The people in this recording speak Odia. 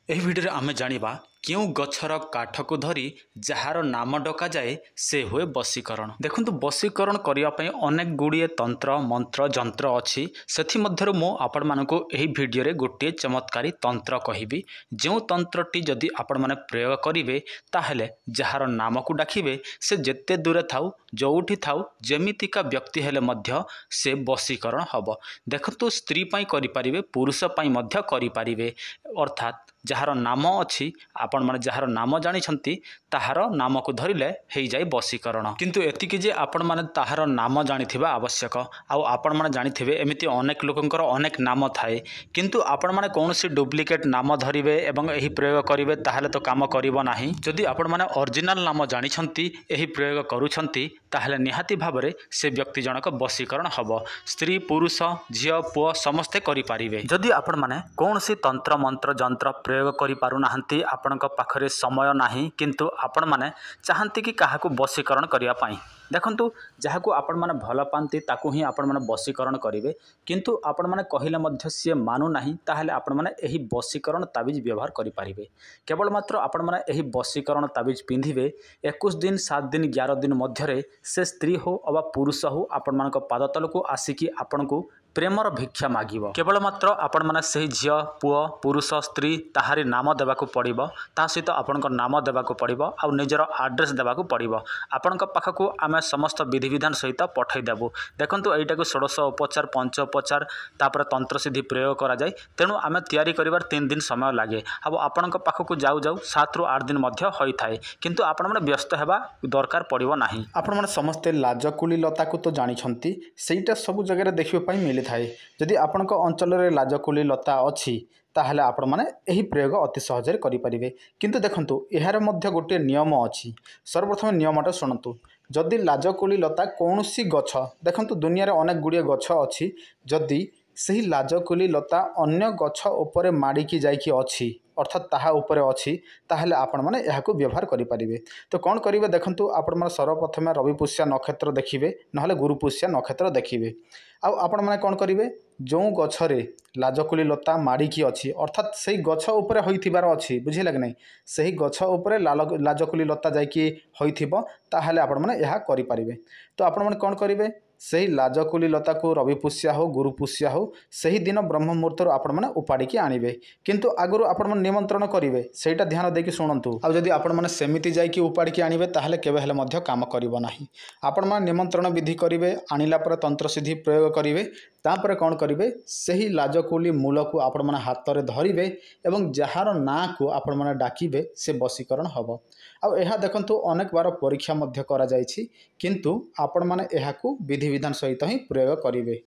ଏହି ଭିଡ଼ିଓରେ ଆମେ ଜାଣିବା କେଉଁ ଗଛର କାଠକୁ ଧରି ଯାହାର ନାମ ଡକାଯାଏ ସେ ହୁଏ ବଶୀକରଣ। ଦେଖନ୍ତୁ, ବଶୀକରଣ କରିବା ପାଇଁ ଅନେକ ଗୁଡ଼ିଏ ତନ୍ତ୍ର ମନ୍ତ୍ର ଯନ୍ତ୍ର ଅଛି। ସେଥିମଧ୍ୟରୁ ମୁଁ ଆପଣମାନଙ୍କୁ ଏହି ଭିଡ଼ିଓରେ ଗୋଟିଏ ଚମତ୍କାରୀ ତନ୍ତ୍ର କହିବି। ଯେଉଁ ତନ୍ତ୍ରଟି ଯଦି ଆପଣମାନେ ପ୍ରୟୋଗ କରିବେ ତାହେଲେ ଯାହାର ନାମକୁ ଡାକିବେ ସେ ଯେତେ ଦୂରେ ଥାଉ, ଯେଉଁଠି ଥାଉ, ଯେମିତିକା ବ୍ୟକ୍ତି ହେଲେ ମଧ୍ୟ ସେ ବଶୀକରଣ ହେବ। ଦେଖନ୍ତୁ, ସ୍ତ୍ରୀ ପାଇଁ କରିପାରିବେ, ପୁରୁଷ ପାଇଁ ମଧ୍ୟ କରିପାରିବେ। ଅର୍ଥାତ୍ ଯାହାର ନାମ ଅଛି, ଆପଣମାନେ ଯାହାର ନାମ ଜାଣିଛନ୍ତି ତାହାର ନାମକୁ ଧରିଲେ ହେଇଯାଏ ବଶୀକରଣ। କିନ୍ତୁ ଏତିକି ଯେ ଆପଣମାନେ ତାହାର ନାମ ଜାଣିଥିବା ଆବଶ୍ୟକ। ଆଉ ଆପଣମାନେ ଜାଣିଥିବେ ଏମିତି ଅନେକ ଲୋକଙ୍କର ଅନେକ ନାମ ଥାଏ, କିନ୍ତୁ ଆପଣମାନେ କୌଣସି ଡୁପ୍ଲିକେଟ୍ ନାମ ଧରିବେ ଏବଂ ଏହି ପ୍ରୟୋଗ କରିବେ ତାହେଲେ ତ କାମ କରିବ ନାହିଁ। ଯଦି ଆପଣମାନେ ଅରିଜିନାଲ ନାମ ଜାଣିଛନ୍ତି, ଏହି ପ୍ରୟୋଗ କରୁଛନ୍ତି, ତାହେଲେ ନିହାତି ଭାବରେ ସେ ବ୍ୟକ୍ତି ଜଣକ ବଶୀକରଣ ହେବ। ସ୍ତ୍ରୀ, ପୁରୁଷ, ଝିଅ, ପୁଅ ସମସ୍ତେ କରିପାରିବେ। ଯଦି ଆପଣମାନେ କୌଣସି ତନ୍ତ୍ର ମନ୍ତ୍ର ଯନ୍ତ୍ର ପ୍ରୟୋଗ କରିପାରୁନାହାନ୍ତି, ଆପଣଙ୍କ ପାଖରେ ସମୟ ନାହିଁ, କିନ୍ତୁ ଆପଣମାନେ ଚାହାନ୍ତି କି କାହାକୁ ବଶୀକରଣ କରିବା ପାଇଁ, ଦେଖନ୍ତୁ, ଯାହାକୁ ଆପଣମାନେ ଭଲ ପାଆନ୍ତି ତାକୁ ହିଁ ଆପଣମାନେ ବଶୀକରଣ କରିବେ। କିନ୍ତୁ ଆପଣମାନେ କହିଲେ ମଧ୍ୟ ସିଏ ମାନୁନାହିଁ, ତାହେଲେ ଆପଣମାନେ ଏହି ବଶୀକରଣ ତାବିଜ ବ୍ୟବହାର କରିପାରିବେ। କେବଳ ମାତ୍ର ଆପଣମାନେ ଏହି ବଶୀକରଣ ତାବିଜ ପିନ୍ଧିବେ। 21 ଦିନ, 7 ଦିନ, 11 ଦିନ ମଧ୍ୟରେ ସେ ସ୍ତ୍ରୀ ହେଉ ଅବା ପୁରୁଷ ହେଉ ଆପଣମାନଙ୍କ ପାଦ ତଳକୁ ଆସିକି ଆପଣଙ୍କୁ ପ୍ରେମର ଭିକ୍ଷା ମାଗିବ। କେବଳ ମାତ୍ର ଆପଣମାନେ ସେହି ଝିଅ, ପୁଅ, ପୁରୁଷ, ସ୍ତ୍ରୀ ତାହାରି ନାମ ଦେବାକୁ ପଡ଼ିବ। ତା ସହିତ ଆପଣଙ୍କ ନାମ ଦେବାକୁ ପଡ଼ିବ ଆଉ ନିଜର ଆଡ୍ରେସ୍ ଦେବାକୁ ପଡ଼ିବ। ଆପଣଙ୍କ ପାଖକୁ ଆମେ ସମସ୍ତ ବିଧିବିଧାନ ସହିତ ପଠାଇଦେବୁ। ଦେଖନ୍ତୁ, ଏଇଟାକୁ ଷୋଡ଼ଶ ଉପଚାର, ପଞ୍ଚ ଉପଚାର, ତାପରେ ତନ୍ତ୍ରସିଦ୍ଧି ପ୍ରୟୋଗ କରାଯାଏ। ତେଣୁ ଆମେ ତିଆରି କରିବାର 3 ଦିନ ସମୟ ଲାଗେ। ଆଉ ଆପଣଙ୍କ ପାଖକୁ ଯାଉ ଯାଉ 7ରୁ 8 ଦିନ ମଧ୍ୟ ହୋଇଥାଏ। କିନ୍ତୁ ଆପଣମାନେ ବ୍ୟସ୍ତ ହେବା ଦରକାର ପଡ଼ିବ ନାହିଁ। ଆପଣମାନେ ସମସ୍ତେ ଲାଜକୁଳି ଲତାକୁ ତ ଜାଣିଛନ୍ତି, ସେଇଟା ସବୁ ଜାଗାରେ ଦେଖିବା ପାଇଁ ମିଳିଥାଏ। ଯଦି ଆପଣଙ୍କ ଅଞ୍ଚଳରେ ଲାଜକୁଳି ଲତା ଅଛି ତାହେଲେ ଆପଣମାନେ ଏହି ପ୍ରୟୋଗ ଅତି ସହଜରେ କରିପାରିବେ। କିନ୍ତୁ ଦେଖନ୍ତୁ, ଏହାର ମଧ୍ୟ ଗୋଟିଏ ନିୟମ ଅଛି। ସର୍ବପ୍ରଥମେ ନିୟମଟା ଶୁଣନ୍ତୁ। ଯଦି ଲାଜକୁଳି ଲତା କୌଣସି ଗଛ, ଦେଖନ୍ତୁ ଦୁନିଆରେ ଅନେକ ଗୁଡ଼ିଏ ଗଛ ଅଛି, ଯଦି ସେହି ଲାଜକୁଳି ଲତା ଅନ୍ୟ ଗଛ ଉପରେ ମାଡ଼ିକି ଯାଇକି ଅଛି, ଅର୍ଥାତ୍ ତାହା ଉପରେ ଅଛି, ତାହେଲେ ଆପଣମାନେ ଏହାକୁ ବ୍ୟବହାର କରିପାରିବେ। ତ କ'ଣ କରିବେ ଦେଖନ୍ତୁ, ଆପଣମାନେ ସର୍ବପ୍ରଥମେ ରବିପୁଷ୍ୟା ନକ୍ଷତ୍ର ଦେଖିବେ, ନହେଲେ ଗୁରୁପୁଷ୍ୟା ନକ୍ଷତ୍ର ଦେଖିବେ। ଆଉ ଆପଣମାନେ କ'ଣ କରିବେ, ଯେଉଁ ଗଛରେ ଲାଜକୁଳି ଲତା ମାଡ଼ିକି ଅଛି, ଅର୍ଥାତ୍ ସେହି ଗଛ ଉପରେ ହୋଇଥିବାର ଅଛି, ବୁଝିଲେ କି ନାହିଁ, ସେହି ଗଛ ଉପରେ ଲାଜକୁଳି ଲତା ଯାଇକି ହୋଇଥିବ, ତାହେଲେ ଆପଣମାନେ ଏହା କରିପାରିବେ। ତ ଆପଣମାନେ କ'ଣ କରିବେ, ସେହି ଲାଜକୁଳି ଲତାକୁ ରବିପୁଷ୍ୟା ହେଉ, ଗୁରୁପୁଷ୍ୟା ହେଉ, ସେହିଦିନ ବ୍ରହ୍ମ ମୁହୂର୍ତ୍ତରୁ ଆପଣମାନେ ଉପାଡ଼ିକି ଆଣିବେ। କିନ୍ତୁ ଆଗରୁ ଆପଣମାନେ ନିମନ୍ତ୍ରଣ କରିବେ, ସେଇଟା ଧ୍ୟାନ ଦେଇକି ଶୁଣନ୍ତୁ। ଆଉ ଯଦି ଆପଣମାନେ ସେମିତି ଯାଇକି ଉପାଡ଼ିକି ଆଣିବେ ତାହେଲେ କେବେ ହେଲେ ମଧ୍ୟ କାମ କରିବ ନାହିଁ। ଆପଣମାନେ ନିମନ୍ତ୍ରଣ ବିଧି କରିବେ, ଆଣିଲା ପରେ ତନ୍ତ୍ରସିଦ୍ଧି ପ୍ରୟୋଗ କରିବେ। ତାପରେ କ'ଣ କରିବେ, ସେହି ଲାଜକୁଳି ମୂଳକୁ ଆପଣମାନେ ହାତରେ ଧରିବେ ଏବଂ ଯାହାର ନାଁକୁ ଆପଣମାନେ ଡାକିବେ ସେ ବଶୀକରଣ ହେବ। ଆଉ ଏହା ଦେଖନ୍ତୁ ଅନେକ ବାର ପରୀକ୍ଷା ମଧ୍ୟ କରାଯାଇଛି, କିନ୍ତୁ ଆପଣମାନେ ଏହାକୁ ବିଧିବିଧାନ ସହିତ ହିଁ ପ୍ରୟୋଗ କରିବେ।